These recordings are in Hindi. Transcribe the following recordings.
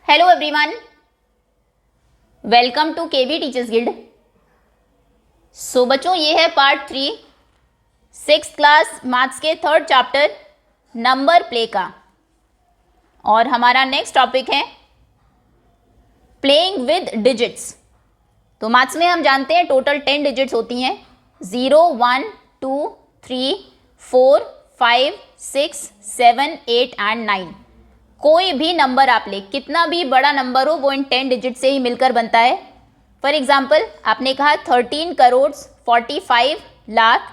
Hello everyone, welcome to KV teachers guild. So बच्चों, ये है पार्ट 3 6th क्लास मैथ्स के 3rd चैप्टर नंबर प्ले का। और हमारा नेक्स्ट टॉपिक है प्लेइंग विद डिजिट्स। तो मैथ्स में हम जानते हैं टोटल 10 डिजिट्स होती हैं, 0 1 2 3 4 5 6 7 8 एंड 9। कोई भी नंबर आप ले, कितना भी बड़ा नंबर हो, वो इन 10 डिजिट से ही मिलकर बनता है। फॉर एग्जाम्पल आपने कहा 13 करोड़ 45 लाख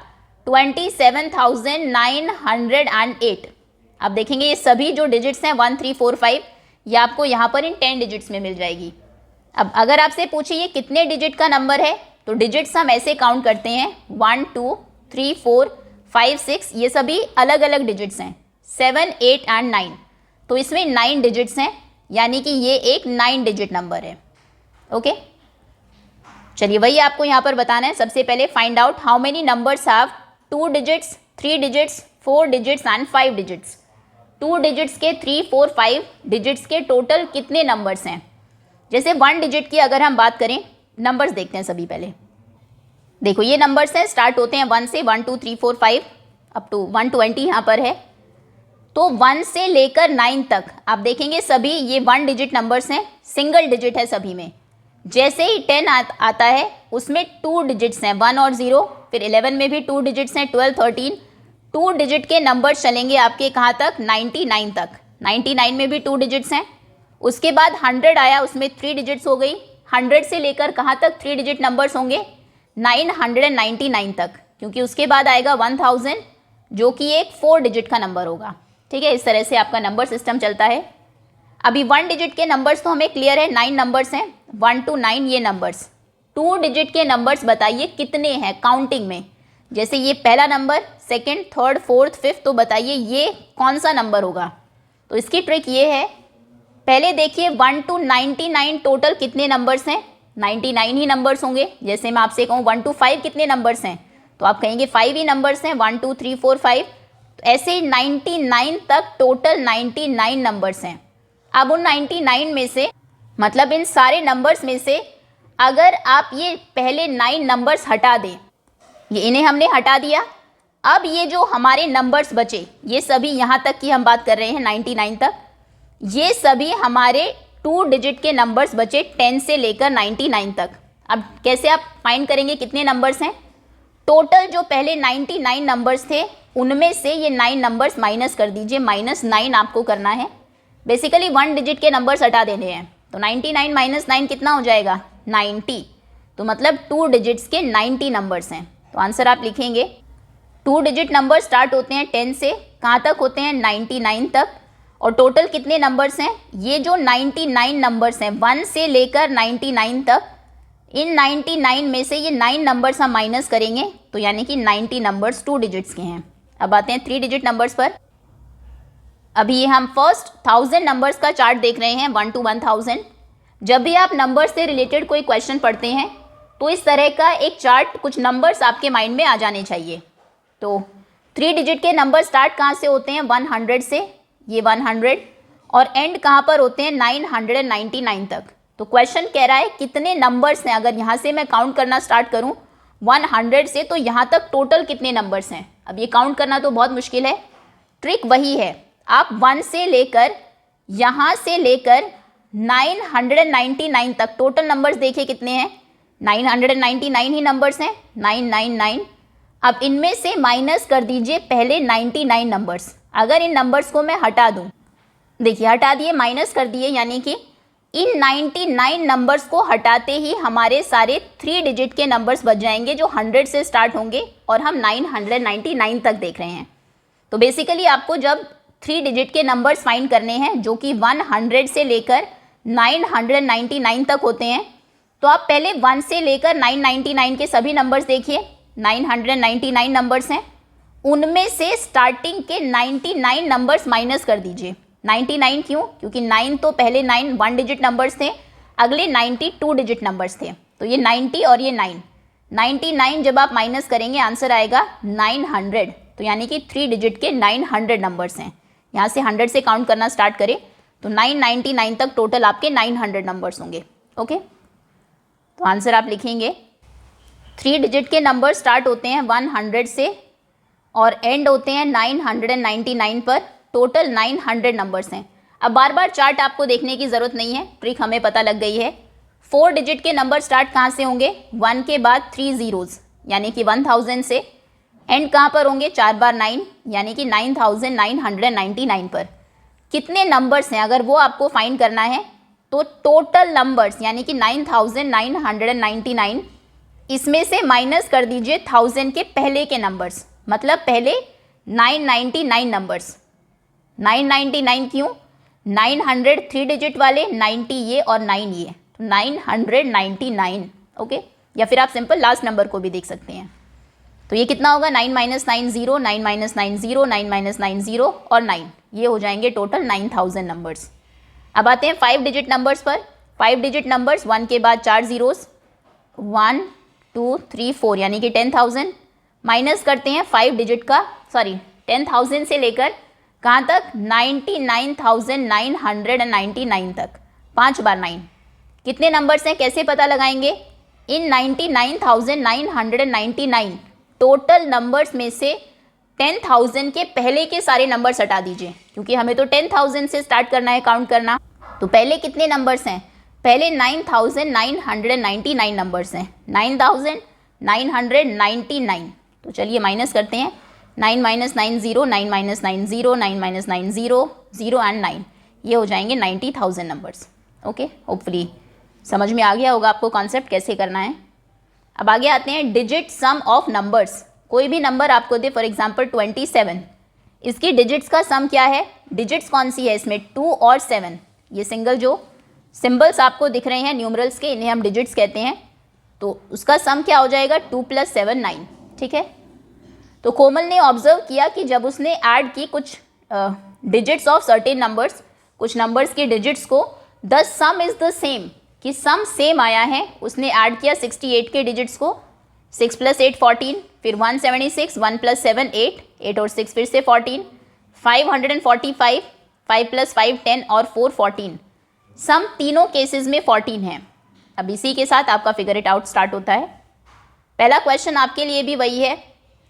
27,908। आप देखेंगे ये सभी जो डिजिट्स हैं 1 3 4 5, ये आपको यहाँ पर इन 10 डिजिट्स में मिल जाएगी। अब अगर आपसे पूछे ये कितने डिजिट का नंबर है, तो डिजिट्स हम ऐसे काउंट करते हैं 1 2 3 4 5 6, ये सभी अलग अलग डिजिट्स हैं, 7 8 एंड 9। तो इसमें 9 डिजिट्स हैं, यानी कि ये एक 9 डिजिट नंबर है। ओके, चलिए वही आपको यहाँ पर बताना है। सबसे पहले find out how many numbers have 2 digits 3 digits 4 digits and 5 digits. 2 digits के 3 4 5 डिजिट्स के टोटल कितने नंबर्स हैं। जैसे 1 डिजिट की अगर हम बात करें, नंबर्स देखते हैं सभी। पहले देखो ये नंबर्स हैं, स्टार्ट होते हैं 1 से, 1 2 3 4 5 अप टू 120 यहाँ पर है। तो 1 से लेकर 9 तक आप देखेंगे सभी ये 1 डिजिट नंबर्स हैं, सिंगल डिजिट है सभी में। जैसे ही 10 आता है उसमें 2 डिजिट्स हैं, 1 और 0। फिर 11 में भी 2 डिजिट्स हैं, 12 13। 2 डिजिट के नंबर्स चलेंगे आपके कहाँ तक, 99 तक। 99 में भी 2 डिजिट्स हैं। उसके बाद 100 आया, उसमें 3 डिजिट्स हो गई। 100 से लेकर कहाँ तक 3 डिजिट नंबर्स होंगे, 999 तक, क्योंकि उसके बाद आएगा 1000 जो कि एक 4 डिजिट का नंबर होगा। ठीक है, इस तरह से आपका नंबर सिस्टम चलता है। अभी 1 डिजिट के नंबर्स तो हमें क्लियर है, 9 नंबर्स हैं, 1 to 9 ये नंबर्स। 2 डिजिट के नंबर्स बताइए कितने हैं काउंटिंग में। जैसे ये पहला number, second, third, fourth, fifth, तो बताइए ये कौन सा नंबर होगा। तो इसकी ट्रिक ये है, पहले देखिए 1 to 99 टोटल कितने नंबर्स हैं, 99 ही नंबर्स होंगे। जैसे मैं आपसे कहूँ 1 to 5 कितने नंबर्स हैं, तो आप कहेंगे 5 ही नंबर्स हैं, 1 2 3 4 5। तो ऐसे ही 99 तक टोटल 99 नंबर्स हैं। अब उन 99 में से, मतलब इन सारे नंबर्स में से अगर आप ये पहले 9 नंबर्स हटा दें, ये इन्हें हमने हटा दिया, अब ये जो हमारे नंबर्स बचे, ये सभी यहाँ तक की हम बात कर रहे हैं 99 तक, ये सभी हमारे 2 डिजिट के नंबर्स बचे 10 से लेकर 99 तक। अब कैसे आप फाइंड करेंगे कितने नंबर्स हैं। टोटल जो पहले 99 नंबर्स थे उनमें से ये 9 नंबर्स माइनस कर दीजिए, -9 आपको करना है। बेसिकली 1 डिजिट के नंबर्स हटा देने हैं, तो 99 - 9 कितना हो जाएगा, 90। तो मतलब 2 डिजिट्स के 90 नंबर्स हैं। तो आंसर आप लिखेंगे 2 डिजिट नंबर स्टार्ट होते हैं 10 से, कहाँ तक होते हैं, 99 तक। और टोटल कितने नंबर्स हैं, ये जो 99 नंबर्स हैं 1 से लेकर 99 तक, इन 99 में से ये 9 नंबर्स हम माइनस करेंगे, तो यानी कि 90 नंबर्स 2 डिजिट्स के हैं। अब आते हैं 3 डिजिट नंबर्स पर। अभी ये हम फर्स्ट 1000 नंबर्स का चार्ट देख रहे हैं, 1 to 1000। जब भी आप नंबर्स से रिलेटेड कोई क्वेश्चन पढ़ते हैं तो इस तरह का एक चार्ट, कुछ नंबर्स आपके माइंड में आ जाने चाहिए। तो 3 डिजिट के नंबर स्टार्ट कहाँ से होते हैं, 100 से, ये 100, और एंड कहाँ पर होते हैं, 999 तक। तो क्वेश्चन कह रहा है कितने नंबर्स हैं। अगर यहाँ से मैं काउंट करना स्टार्ट करूँ 100 से, तो यहाँ तक टोटल कितने नंबर्स हैं। अब ये काउंट करना तो बहुत मुश्किल है, ट्रिक वही है, आप 1 से लेकर यहाँ से लेकर 999 तक टोटल नंबर्स देखिए कितने हैं, 999 ही नंबर्स हैं, 999। अब इनमें से माइनस कर दीजिए पहले 99 नंबर्स। अगर इन नंबर्स को मैं हटा दूँ, देखिए हटा दिए, माइनस कर दिए, यानी कि इन 99 नंबर्स को हटाते ही हमारे सारे 3 डिजिट के नंबर्स बच जाएंगे जो 100 से स्टार्ट होंगे, और हम 999 तक देख रहे हैं। तो बेसिकली आपको जब 3 डिजिट के नंबर्स फाइंड करने हैं जो कि 100 से लेकर 999 तक होते हैं, तो आप पहले 1 से लेकर 999 के सभी नंबर्स देखिए, 999 नंबर्स हैं, उनमें से स्टार्टिंग के 99 नंबर्स माइनस कर दीजिए। 99 क्यों, क्योंकि 9 तो पहले 9 1 डिजिट नंबर्स थे, अगले 90 2 डिजिट नंबर्स थे। तो ये 90 और ये 9, 99 जब आप माइनस करेंगे आंसर आएगा 900। तो यानी कि 3 डिजिट के 900 नंबर्स हैं। यहाँ से 100 से काउंट करना स्टार्ट करें तो 999 तक टोटल आपके 900 नंबर्स होंगे। ओके, तो आंसर आप लिखेंगे 3 डिजिट के नंबर स्टार्ट होते हैं 100 से और एंड होते हैं 999 पर। टोटल 900 नंबर्स हैं। अब बार बार चार्ट आपको देखने की ज़रूरत नहीं है, ट्रिक हमें पता लग गई है। 4 डिजिट के नंबर स्टार्ट कहाँ से होंगे? 1 के बाद 3 ज़ीरोज़ यानी कि 1000 से। एंड कहाँ पर होंगे? 4 बार 9 यानी कि 9999 पर। कितने नंबर्स हैं अगर वो आपको फाइंड करना है तो टोटल नंबर्स यानी कि 9999, इसमें से माइनस कर दीजिए 1000 के पहले के नंबर्स, मतलब पहले 999 नंबर्स। 999 क्यों? 900 3 डिजिट वाले, 90 ये और 9 ये, तो 999। ओके, या फिर आप सिंपल लास्ट नंबर को भी देख सकते हैं। तो ये कितना होगा? 9 - 9 0, 9 - 9 0, 9 - 9 0 और 9, ये हो जाएंगे टोटल 9000 नंबर्स। अब आते हैं 5 डिजिट नंबर्स पर। 5 डिजिट नंबर्स 1 के बाद 4 ज़ीरोज़, 1 2 3 4 यानी कि 10,000। माइनस करते हैं 5 डिजिट का, सॉरी 10,000 से लेकर कहाँ तक? 99,999 तक। 5 बार 9 कितने नंबर्स हैं, कैसे पता लगाएंगे? इन 99,999 टोटल नंबर्स में से 10,000 के पहले के सारे नंबर्स हटा दीजिए, क्योंकि हमें तो 10,000 से स्टार्ट करना है काउंट करना। तो पहले कितने नंबर्स हैं? पहले 9,999 नंबर्स हैं, 9,999। तो चलिए माइनस करते हैं। 9 - 9 0, 9 - 9 0, 9 - 9 0, 0 एंड 9, ये हो जाएंगे 90,000 नंबर्स। ओके, होपफुली समझ में आ गया होगा आपको कॉन्सेप्ट कैसे करना है। अब आगे आते हैं डिजिट सम ऑफ नंबर्स। कोई भी नंबर आपको दे, फॉर एग्जांपल 27, इसकी डिजिट्स का सम क्या है? डिजिट्स कौन सी है इसमें? 2 और 7। ये सिंगल जो सिंबल्स आपको दिख रहे हैं न्यूमरल्स के, इन्हें हम डिजिट्स कहते हैं। तो उसका सम क्या हो जाएगा? 2 + 7 9। ठीक है, तो कोमल ने ऑब्जर्व किया कि जब उसने ऐड की कुछ डिजिट्स ऑफ सर्टेन नंबर्स, कुछ नंबर्स के डिजिट्स को, the some is the same, कि सम सेम आया है। उसने ऐड किया 68 के डिजिट्स को, 6 + 8 14, फिर 176, 1 + 7 8, 8 और 6 फिर से 14, 545, 5 + 5 10 और 4 14। सम तीनों केसेस में 14 है। अब इसी के साथ आपका फिगर इट आउट स्टार्ट होता है। पहला क्वेश्चन आपके लिए भी वही है,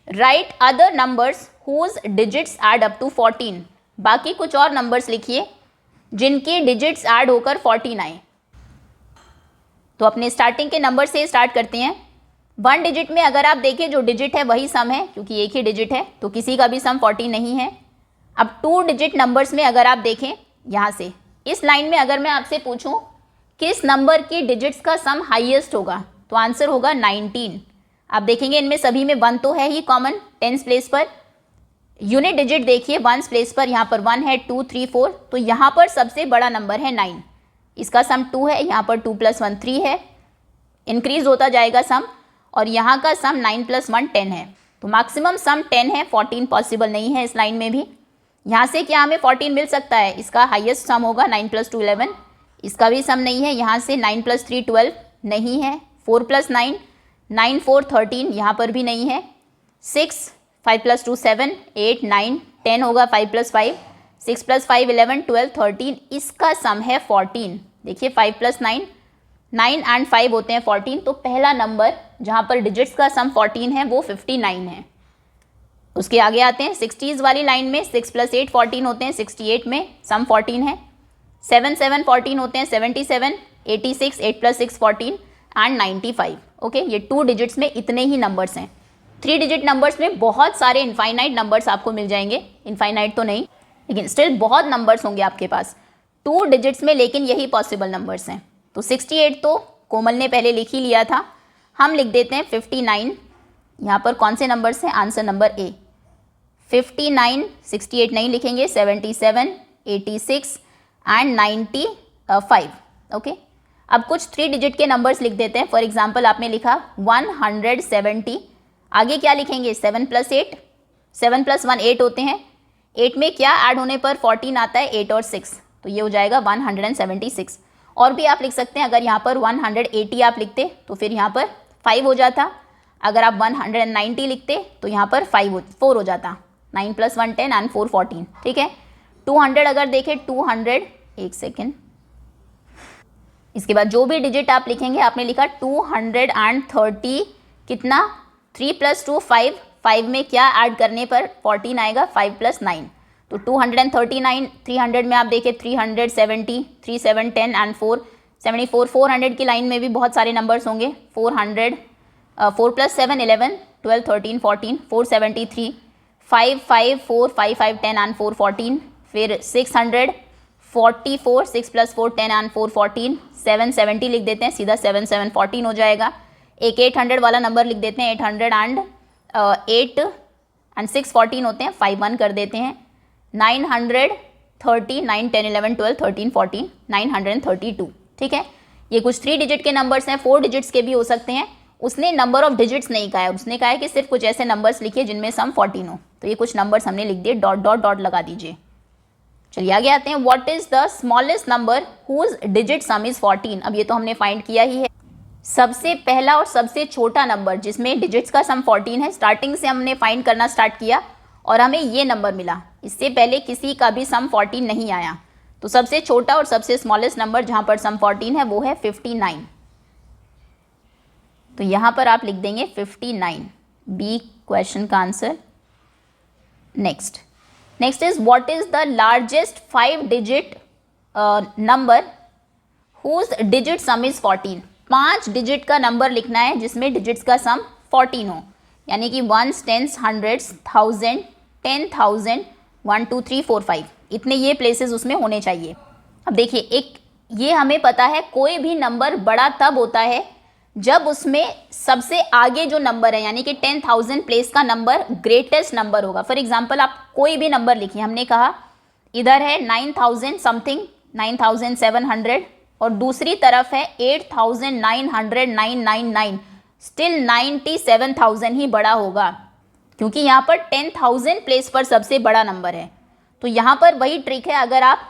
right other numbers whose digits add up to 14। बाकी कुछ और नंबर्स लिखिए जिनके डिजिट्स ऐड होकर 14 आए। तो अपने स्टार्टिंग के नंबर से स्टार्ट करते हैं। 1 डिजिट में अगर आप देखें जो डिजिट है वही सम है, क्योंकि एक ही डिजिट है, तो किसी का भी सम 14 नहीं है। अब 2 डिजिट नंबर्स में अगर आप देखें, यहाँ से इस लाइन में अगर मैं आपसे पूछूं किस नंबर की डिजिट्स का सम हाईएस्ट होगा, तो आंसर होगा 19। आप देखेंगे इनमें सभी में 1 तो है ही कॉमन 10th प्लेस पर। यूनिट डिजिट देखिए 1 प्लेस पर, यहाँ पर 1 है, 2 3 4, तो यहाँ पर सबसे बड़ा नंबर है 9, इसका सम 2 है। यहाँ पर 2 + 1 3 है, इंक्रीज होता जाएगा सम, और यहाँ का सम 9 + 1 10 है। तो मैक्सिमम सम 10 है, 14 पॉसिबल नहीं है इस लाइन में भी। यहाँ से क्या हमें 14 मिल सकता है? इसका हाईएस्ट सम होगा 9 + 2 11, इसका भी सम नहीं है। यहाँ से 9 + 3 12 नहीं है, 4 + 9 9 4 13, यहाँ पर भी नहीं है। 6 5 + 2 7 8 9 10 होगा, 5 + 5 6 + 5 11 12 13, इसका सम है 14। देखिए 5 + 9 9 एंड 5 होते हैं 14। तो पहला नंबर जहाँ पर डिजिट्स का सम 14 है वो 59 है। उसके आगे आते हैं 60s वाली लाइन में, 6 + 8 14 होते हैं, 68 में सम 14 है। 7 7 14 होते हैं, 77 86 8 + 6 14 एंड 95। ओके, ये 2 डिजिट्स में इतने ही नंबर्स हैं। 3 डिजिट नंबर्स में बहुत सारे इनफाइनाइट नंबर्स आपको मिल जाएंगे, इनफाइनाइट तो नहीं लेकिन स्टिल बहुत नंबर्स होंगे आपके पास 2 डिजिट्स में, लेकिन यही पॉसिबल नंबर्स हैं। तो 68 तो कोमल ने पहले लिख ही लिया था, हम लिख देते हैं 59। यहाँ पर कौन से नंबर्स हैं? Answer number A 59। 68 नहीं लिखेंगे, 77 86 एंड 95। ओके, अब कुछ 3 डिजिट के नंबर्स लिख देते हैं। फॉर एग्जाम्पल आपने लिखा 170, आगे क्या लिखेंगे? 7 + 8, 7 + 1 8 होते हैं। 8 में क्या ऐड होने पर 14 आता है? 8 और 6, तो ये हो जाएगा 176। और भी आप लिख सकते हैं, अगर यहाँ पर 180 आप लिखते तो फिर यहाँ पर 5 हो जाता। अगर आप 190 लिखते तो यहाँ पर 4 हो जाता। 9 + 1 10 एंड 4 14। ठीक है, 200 अगर देखें 200 एक सेकेंड। इसके बाद जो भी डिजिट आप लिखेंगे, आपने लिखा 230 कितना, 3 + 2 5, 5 में क्या ऐड करने पर 14 आएगा, 5 + 9, तो 239। 300 में आप देखें 370, 3 7 10 एंड 4 74। 400 की लाइन में भी बहुत सारे नंबर्स होंगे। 400, 4 + 7 11, 12 13 14, 473, 5 5 4 5 5 10 एंड 4 14, फिर 644, 6 + 4 10 एंड 4 14, 770 लिख देते हैं, सीधा 7 7 14 हो जाएगा। एक 800 वाला नंबर लिख देते हैं, 800 एंड 8 एंड 6 14 होते हैं, 5 1 कर देते हैं। 930, 9 10 11 12 13 14, 932। ठीक है, ये कुछ 3 डिजिट के नंबर्स हैं, 4 डिजिट्स के भी हो सकते हैं। उसने नंबर ऑफ डिजिट्स नहीं कहा है, उसने कहा है कि सिर्फ कुछ ऐसे नंबर्स लिखिए जिनमें सम 14 हो। तो ये कुछ नंबर्स हमने लिख दिए, डॉट डॉट डॉट लगा दीजिए। चलिए आगे आते हैं। What is the smallest number whose digit sum is 14। अब ये तो हमने फाइंड किया ही है। सबसे पहला और सबसे छोटा नंबर जिसमें डिजिट्स का सम 14 है, स्टार्टिंग से हमने फाइंड करना स्टार्ट किया और हमें ये नंबर मिला। इससे पहले किसी का भी सम 14 नहीं आया। तो सबसे छोटा और सबसे स्मॉलेस्ट नंबर जहां पर सम 14 है वो है 59। तो यहां पर आप लिख देंगे 59, बी क्वेश्चन का answer. Next is what is the largest 5 digit number whose digit sum is 14। 5 digit का नंबर लिखना है जिसमें डिजिट्स का सम 14 हो, यानी कि 1s 10s 100s 1000 10,000 1 2 3 4 5, इतने ये प्लेसेस उसमें होने चाहिए। अब देखिए, एक ये हमें पता है कोई भी नंबर बड़ा तब होता है जब उसमें सबसे आगे जो नंबर है, यानी कि 10,000 प्लेस का नंबर ग्रेटेस्ट नंबर होगा। फॉर एग्जांपल आप कोई भी नंबर लिखिए, हमने कहा इधर है 9,000 समथिंग, 9,700 और दूसरी तरफ है 8,999, स्टिल 97,000 ही बड़ा होगा, क्योंकि यहाँ पर 10,000 प्लेस पर सबसे बड़ा नंबर है। तो यहाँ पर वही ट्रिक है, अगर आप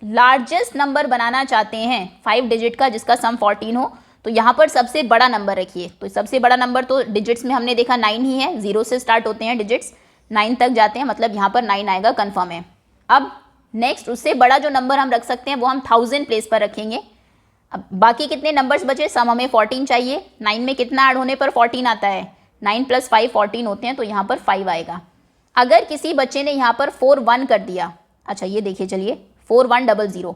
लार्जेस्ट नंबर बनाना चाहते हैं 5 डिजिट का जिसका सम 14 हो, तो यहाँ पर सबसे बड़ा नंबर रखिए। तो सबसे बड़ा नंबर तो डिजिट्स में हमने देखा 9 ही है, 0 से स्टार्ट होते हैं डिजिट्स, 9 तक जाते हैं, मतलब यहाँ पर 9 आएगा, कन्फर्म है। अब नेक्स्ट उससे बड़ा जो नंबर हम रख सकते हैं वो हम 1000 प्लेस पर रखेंगे। अब बाकी कितने नंबर्स बचे, सम हमें 14 चाहिए। 9 में कितना ऐड होने पर 14 आता है, 9 + 5 14 होते हैं, तो यहाँ पर 5 आएगा। अगर किसी बच्चे ने यहाँ पर 4 1 कर दिया, अच्छा ये देखिए, चलिए 4 1 0 0,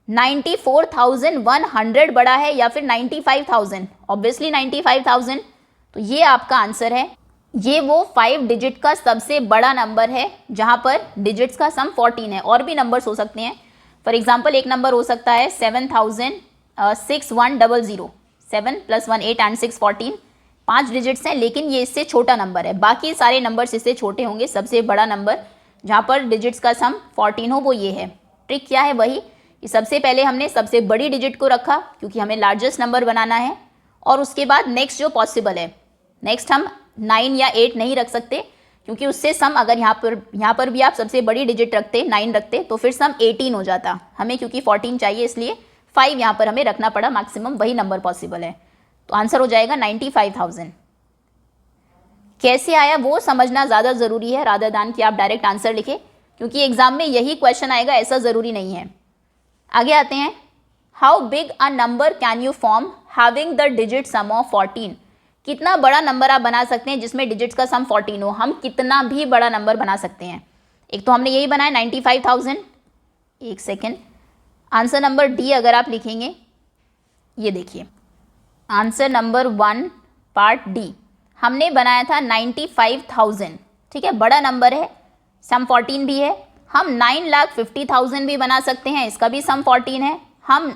94,100 बड़ा है या फिर 95,000, ऑब्वियसली 95,000, तो ये आपका आंसर है। ये वो 5 डिजिट का सबसे बड़ा नंबर है जहाँ पर डिजिट्स का सम 14 है। और भी नंबर्स हो सकते हैं, फॉर एग्जाम्पल एक नंबर हो सकता है 7,6100, 7 + 1 8 एंड 6 14, 5 डिजिट्स हैं, लेकिन ये इससे छोटा नंबर है। बाकी सारे नंबर्स इससे छोटे होंगे। सबसे बड़ा नंबर जहाँ पर डिजिट्स का सम 14 हो वो ये है। ट्रिक क्या है, वही कि सबसे पहले हमने सबसे बड़ी डिजिट को रखा क्योंकि हमें लार्जेस्ट नंबर बनाना है, और उसके बाद नेक्स्ट जो पॉसिबल है, नेक्स्ट हम 9 या 8 नहीं रख सकते क्योंकि उससे सम, अगर यहाँ पर भी आप सबसे बड़ी डिजिट रखते 9 रखते तो फिर सम 18 हो जाता। हमें क्योंकि 14 चाहिए इसलिए 5 यहाँ पर हमें रखना पड़ा, मैक्सिमम वही नंबर पॉसिबल है। तो आंसर हो जाएगा 95,000। कैसे आया वो समझना ज़्यादा ज़रूरी है रादर देन कि आप डायरेक्ट आंसर लिखें, क्योंकि एग्जाम में यही क्वेश्चन आएगा ऐसा ज़रूरी नहीं है। आगे आते हैं। How big a number can you form having the digit some of 14। कितना बड़ा नंबर आप बना सकते हैं जिसमें डिजिट्स का सम 14 हो। हम कितना भी बड़ा नंबर बना सकते हैं। एक तो हमने यही बनाया 95,000। एक सेकेंड, आंसर नंबर डी अगर आप लिखेंगे, ये देखिए आंसर नंबर 1 पार्ट डी हमने बनाया था 95,000। ठीक है, बड़ा नंबर है, सम 14 भी है। हम 9,50,000 भी बना सकते हैं, इसका भी सम 14 है। हम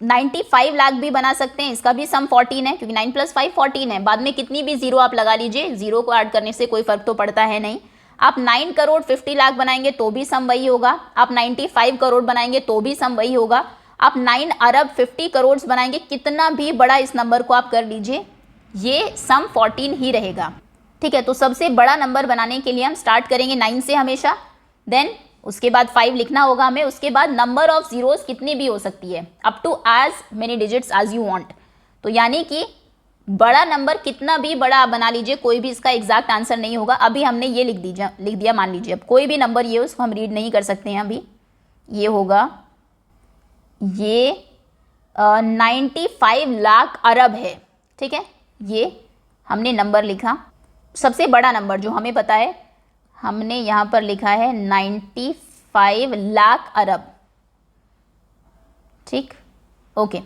95 लाख भी बना सकते हैं, इसका भी सम 14 है, क्योंकि 9 + 5 14 है। बाद में कितनी भी जीरो आप लगा लीजिए, जीरो को ऐड करने से कोई फर्क तो पड़ता है नहीं। आप 9 करोड़ 50 लाख बनाएंगे तो भी सम वही होगा। आप 95 करोड़ बनाएंगे तो भी सम वही होगा। आप 9 अरब 50 करोड़ बनाएंगे, कितना भी बड़ा इस नंबर को आप कर लीजिए, ये सम 14 ही रहेगा। ठीक है, तो सबसे बड़ा नंबर बनाने के लिए हम स्टार्ट करेंगे 9 से हमेशा, देन उसके बाद 5 लिखना होगा हमें। उसके बाद नंबर ऑफ जीरोस कितनी भी हो सकती है, up to as many digits as you want. तो यानी कि बड़ा नंबर कितना भी बड़ा आप बना लीजिए, कोई भी इसका एग्जैक्ट आंसर नहीं होगा। अभी हमने ये लिख दिया मान लीजिए, अब कोई भी नंबर ये उसको हम रीड नहीं कर सकते हैं अभी, ये होगा, ये 95 लाख अरब है। ठीक है, ये हमने नंबर लिखा, सबसे बड़ा नंबर जो हमें पता है हमने यहाँ पर लिखा है 95 लाख अरब। ठीक, ओके।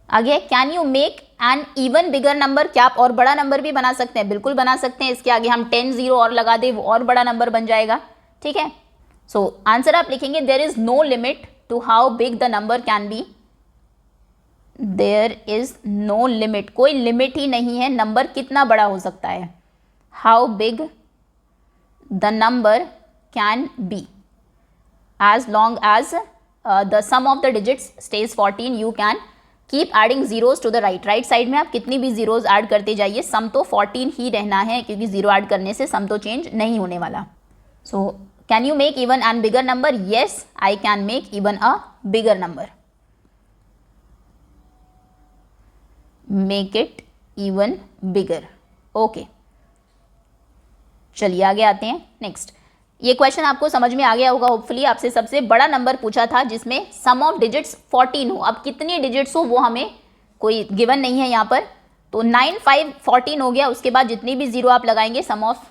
आगे, can you make an even bigger number? क्या आप और बड़ा नंबर भी बना सकते हैं? बिल्कुल बना सकते हैं। इसके आगे हम 10 जीरो और लगा दें, वो और बड़ा नंबर बन जाएगा। ठीक है, सो आंसर आप लिखेंगे, there is no limit to how big the number can be. There is no limit, कोई लिमिट ही नहीं है नंबर कितना बड़ा हो सकता है। How big the number can be, as long as the sum of the digits stays 14, you can keep adding zeros to the right. Right side में आप कितनी भी जीरोज ऐड करते जाइए, सम तो 14 ही रहना है, क्योंकि जीरो ऐड करने से सम तो चेंज नहीं होने वाला। So can you make even and bigger number? Yes, I can make even a bigger number. Make it even bigger. Okay, चलिए आगे आते हैं। नेक्स्ट, ये क्वेश्चन आपको समझ में आ गया होगा होपफुली। आपसे सबसे बड़ा नंबर पूछा था जिसमें सम ऑफ डिजिट्स 14 हो। अब कितनी डिजिट्स हो वो हमें कोई गिवन नहीं है यहाँ पर, तो 9 5 14 हो गया। उसके बाद जितनी भी जीरो आप लगाएंगे सम ऑफ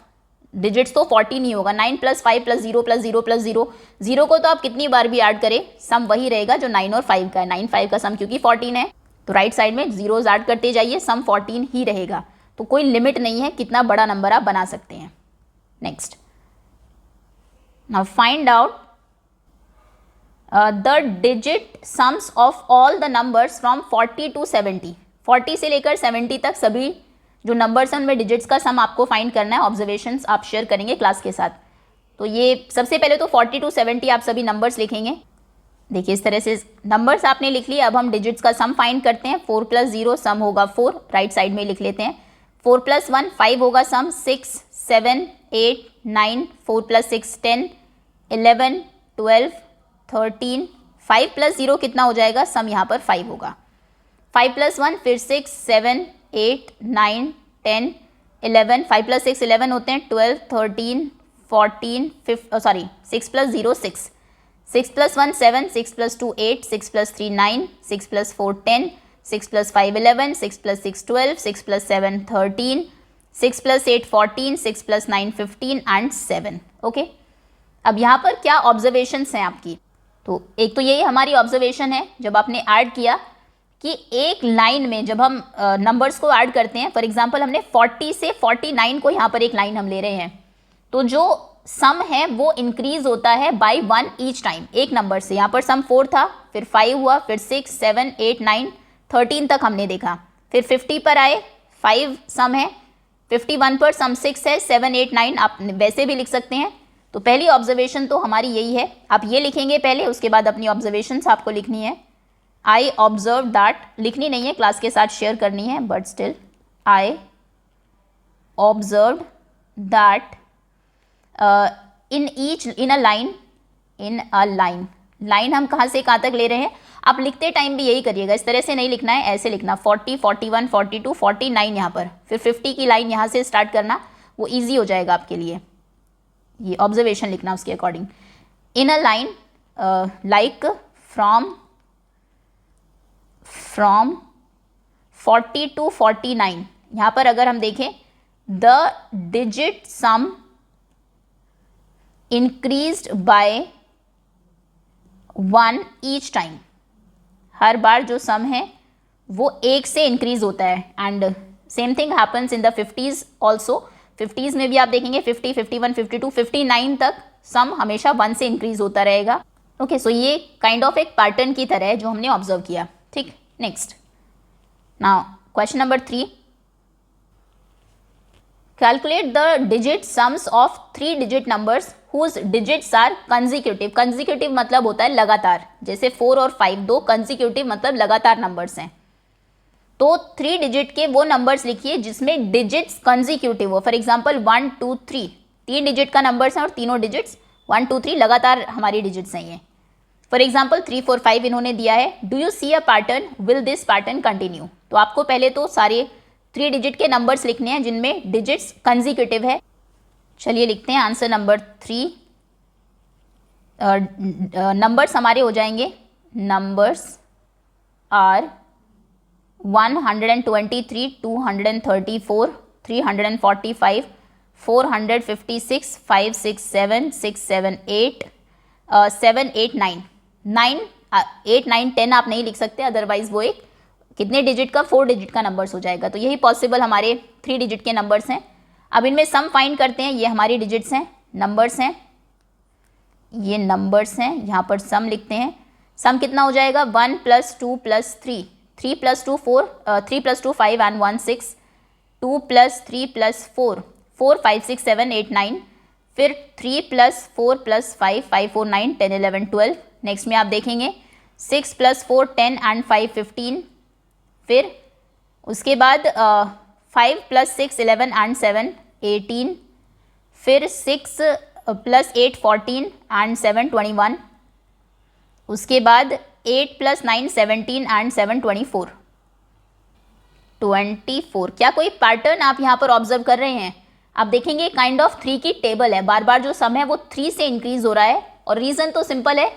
डिजिट्स तो 14 ही होगा। 9 + 5 + 0 + 0 + 0, जीरो को तो आप कितनी बार भी ऐड करें सम वही रहेगा जो 9 और 5 का है। 9 5 का सम क्योंकि 14 है, तो राइट साइड में जीरोज ऐड करते जाइए, सम 14 ही रहेगा। तो कोई लिमिट नहीं है कितना बड़ा नंबर आप बना सकते हैं। Next, now find out the digit sums of all the numbers from 40 to 70. 40 से लेकर 70 तक सभी जो नंबर्स हैं उनमें डिजिट्स का सम आपको फाइंड करना है। ऑब्जर्वेशंस आप शेयर करेंगे क्लास के साथ। तो ये सबसे पहले तो 40 to 70 आप सभी नंबर्स लिखेंगे। देखिए इस तरह से नंबर्स आपने लिख लिए। अब हम डिजिट्स का सम फाइंड करते हैं। 4 + 0 सम होगा 4, राइट साइड में लिख लेते हैं। 4 + 1 5 होगा सम, 6 7 8 9, 4 + 6 10 11 12 13, 5 + 0 कितना हो जाएगा, सम यहाँ पर 5 होगा। 5 + 1 फिर 6 7 8 9 10 11, 5 + 6 11 होते हैं, 12 13 14 15, 6 + 0 6, 6 + 1 7, 6 + 2 8, 6 + 3 9, 6 + 4 10, 6 + 5 11, 6 + 6 12, 6 + 7 13, 6 + 8 14, 6 + 9 15 एंड 7। ओके, अब यहाँ पर क्या ऑब्जर्वेशंस हैं आपकी? तो एक तो यही हमारी ऑब्जर्वेशन है जब आपने ऐड किया कि एक लाइन में जब हम नंबर्स को ऐड करते हैं, फॉर एग्जांपल हमने 40 से 49 को यहाँ पर एक लाइन हम ले रहे हैं, तो जो सम है वो इंक्रीज होता है बाय 1 ईच टाइम, एक नंबर से। यहाँ पर सम 4 था, फिर 5 हुआ, फिर 6 7 8 9 13 तक हमने देखा, फिर 50 पर आए, 5 सम है, 51 पर सम 6 है, 7 8 9 आप वैसे भी लिख सकते हैं। तो पहली ऑब्जर्वेशन तो हमारी यही है। आप ये लिखेंगे पहले, उसके बाद अपनी ऑब्जर्वेशंस आपको लिखनी है। आई ऑब्जर्व दैट, लिखनी नहीं है, क्लास के साथ शेयर करनी है, but still I observe that in a line. Line हम कहाँ से कहाँ तक ले रहे हैं? आप लिखते टाइम भी यही करिएगा, इस तरह से नहीं लिखना है, ऐसे लिखना 40 41 42 49 यहाँ पर, फिर 50 की लाइन यहाँ से स्टार्ट करना, वो ईजी हो जाएगा आपके लिए। ये ऑब्जर्वेशन लिखना उसके according. In a line like from 40 to 49, यहाँ पर अगर हम देखें the digit sum increased by 1 each time, हर बार जो सम है वो 1 से इंक्रीज होता है। And same thing happens in the 50s also. 50s में भी आप देखेंगे 50 51 52 59 तक सम हमेशा 1 से इंक्रीज होता रहेगा। ओके, सो ये काइंड ऑफ एक पैटर्न की तरह है जो हमने ऑब्जर्व किया। ठीक, next, now question number 3, calculate the digit sums of 3 digit numbers whose digits are consecutive. Consecutive मतलब होता है लगातार, जैसे 4 और 5 दो कंजिक्यूटिव मतलब लगातार नंबर्स हैं। तो 3 डिजिट के वो नंबर्स लिखिए जिसमें डिजिट्स कंजिक्यूटिव हो। फॉर एग्जांपल 1 2 3, 3 डिजिट का नंबर्स हैं और तीनों डिजिट्स 1 2 3 लगातार हमारी डिजिट्स हैं ये। फॉर एग्जांपल 3 4 5 इन्होंने दिया है। Do you see a pattern, will this pattern continue? तो आपको पहले तो सारे 3 डिजिट के नंबर्स लिखने हैं जिनमें डिजिट्स कंजिक्यूटिव है। चलिए लिखते हैं आंसर नंबर 3, नंबर्स हमारे हो जाएंगे, नंबर्स आर 123, 234, 345, 456, 5, 6, 7, 6, 7, 8, 7, 8, 9, 8, 9, 10 आप नहीं लिख सकते, अदरवाइज वो एक कितने डिजिट का, 4 डिजिट का नंबर्स हो जाएगा। तो यही पॉसिबल हमारे 3 डिजिट के नंबर्स हैं। अब इनमें सम फाइंड करते हैं। ये हमारी डिजिट्स हैं, नंबर्स हैं, ये नंबर्स हैं, यहाँ पर सम लिखते हैं। सम कितना हो जाएगा, 1 + 2 + 3, 3 + 2 4, 3 + 2 5 and 1 6, 2 + 3 + 4, 4 5 6 7 8 9, फिर 3 + 4 + 5, 5 4 9 10 11 12। नेक्स्ट में आप देखेंगे 6 + 4 10 and 5 15, फिर उसके बाद 5 + 6 11 and 7 18, फिर 6 + 8 14 and 7 21, उसके बाद 8 + 9 17 and 7 24। क्या कोई पैटर्न आप यहाँ पर ऑब्जर्व कर रहे हैं? आप देखेंगे काइंड ऑफ 3 की टेबल है, बार बार जो सम है वो 3 से इंक्रीज हो रहा है। और रीजन तो सिंपल है,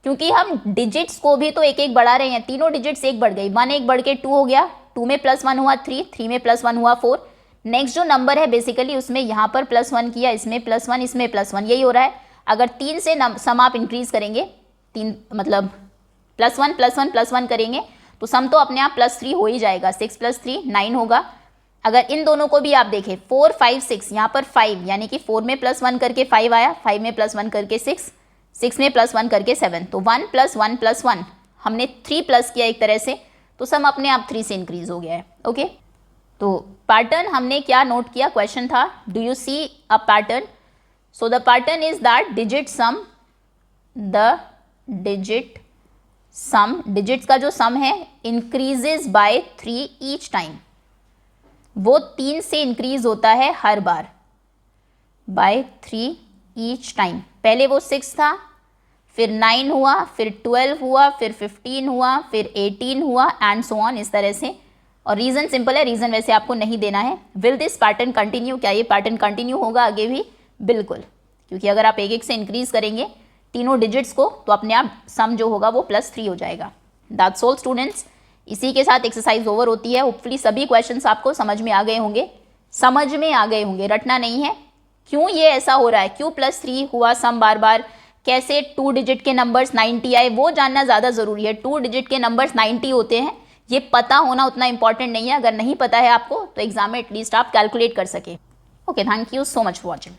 क्योंकि हम डिजिट्स को भी तो एक एक बढ़ा रहे हैं। तीनों डिजिट्स एक बढ़ गई, 1 एक बढ़ के 2 हो गया, 2 में +1 हुआ 3, 3 में +1 हुआ 4। नेक्स्ट जो नंबर है बेसिकली उसमें यहाँ पर +1 किया, इसमें +1, इसमें +1, यही हो रहा है। अगर 3 से सम आप इंक्रीज करेंगे, 3 मतलब +1 +1 +1 करेंगे तो सम तो अपने आप +3 हो ही जाएगा। 6 + 3 9 होगा। अगर इन दोनों को भी आप देखें 4 5 6, यहाँ पर 5 यानी कि 4 में +1 करके 5 आया, 5 में +1 करके 6, 6 में +1 करके 7, तो 1 + 1 + 1 हमने 3 प्लस किया एक तरह से, तो सम अपने आप 3 से इंक्रीज हो गया है। ओके, तो पैटर्न हमने क्या नोट किया, क्वेश्चन था do you see a pattern. So the pattern is that digit sum, the digit sum, digits का जो सम है इंक्रीजेज बाय 3 ईच टाइम, वो 3 से इंक्रीज होता है हर बार, बाय 3 ईच टाइम। पहले वो 6 था, फिर 9 हुआ, फिर 12 हुआ, फिर 15 हुआ, फिर 18 हुआ एंड सो ऑन, इस तरह से। और रीज़न सिंपल है, रीज़न वैसे आपको नहीं देना है। विल दिस पैटर्न कंटिन्यू, क्या ये पैटर्न कंटिन्यू होगा आगे भी? बिल्कुल, क्योंकि अगर आप एक एक से इंक्रीज करेंगे तीनों डिजिट्स को तो अपने आप सम जो होगा वो +3 हो जाएगा। दैट्स ऑल स्टूडेंट्स, इसी के साथ एक्सरसाइज ओवर होती है। होपफुली सभी क्वेश्चंस आपको समझ में आ गए होंगे, रटना नहीं है। क्यों ये ऐसा हो रहा है, क्यों +3 हुआ सम बार बार, कैसे 2 डिजिट के नंबर्स 90 आए, वो जानना ज़्यादा ज़रूरी है। 2 डिजिट के नंबर्स 90 होते हैं, ये पता होना उतना इंपॉर्टेंट नहीं है। अगर नहीं पता है आपको तो एग्जाम में एटलीस्ट आप कैलकुलेट कर सके। Okay, thank you so much for watching.